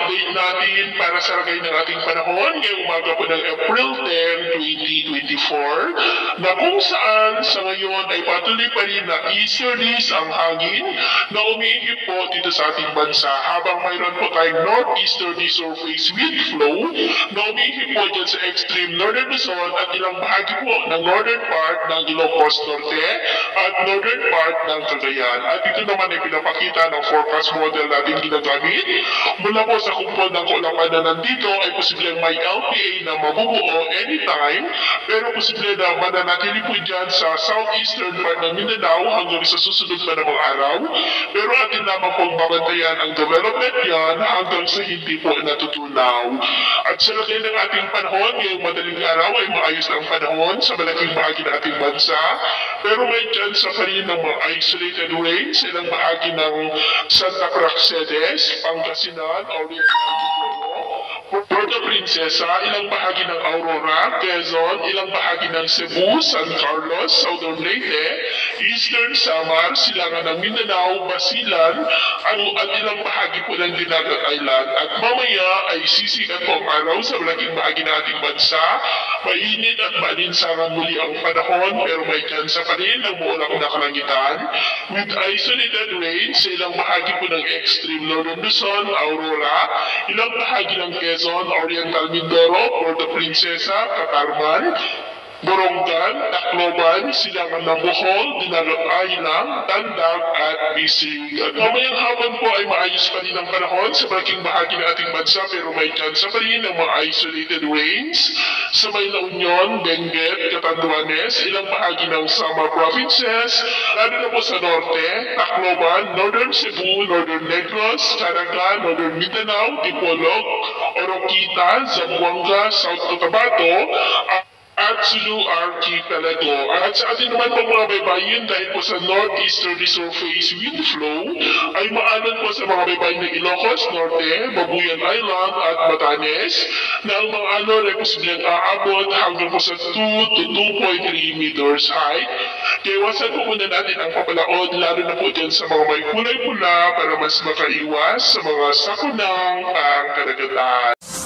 update natin para sa lagay ng ating panahon ngayong umaga po ng April 10, 2024 na kung saan sa ngayon ay patuloy pa rin na easterlies ang hangin na umiihip po dito sa ating bansa habang mayroon po tayong northeasterly surface wind flow na umiihip po dyan sa extreme northern Luzon at ilang bahagi po ng northern part ng Ilocos Norte at northern part ng Cagayan. At ito naman ay pinapakita ng forecast model natin ginagamit. Mula po sa kumpol ng kaulapan na nandito ay posibleng may LPA na mabubuo anytime, pero posible na mananatili po dyan sa southeastern part ng Mindanao hanggang sa susunod pa ng araw. Pero atin naman pong babantayan ang development yan hanggang sa hindi po natutunaw. At sa lagay ng ating panahon, ngayong madaling araw ay maayos ang panahon sa malaking bahagi ng ating bansa, pero may chance pa rin ng mga isolated rain sa ilang bahagi ng Santa Praxedes, Pangasinan, Puerto Princesa, ilang bahagi ng Aurora, Quezon, ilang bahagi ng Cebu, San Carlos, Southern Leyte, Eastern Samar, Silangan ng Mindanao, Basilan, at ilang bahagi po ng Dinagat Island. At mamaya ay sisikat po ang araw sa malaking bahagi ng ating bansa. Mainit at maalinsangan muli ang panahon, pero may tsansa pa rin ng muulak na kalangitan with isolated rain sa ilang bahagi po ng extreme northern Luzon, Aurora, ilang bahagi ng Quezon, Oriental Mindoro, Puerto Princesa, Catarman, Borongan, Tacloban, Silangan ng Bohol, Dinagat Island, Tandag at Bisig. At mamayang hapon po ay maayos pa rin ang panahon sa malaking bahagi ng ating bansa, pero may chance pa rin ng mga isolated rains sa may La Union, Benguet, Catanduanes, ilang bahagi ng Samar Provinces, lalo na po sa Norte, Tacloban, Northern Cebu, Northern Negros, Caraga, Northern Mindanao, Dipolog, Oroquita, Zamboanga, South Cotabato, at Sulu Archipelago. At sa atin naman po mga baybayin, dahil po sa northeasterly surface wind flow, ay maanan po sa mga baybayin ng Ilocos Norte, Babuyan Island at Batanes, na ang mga alon ay posibleng aabot hanggang po sa 2 to 2.3 meters height. Kaya iwasan po muna natin ang papalaod, lalo na po dyan sa mga may kulay pula para mas makaiwas sa mga sakunang ang karagatan.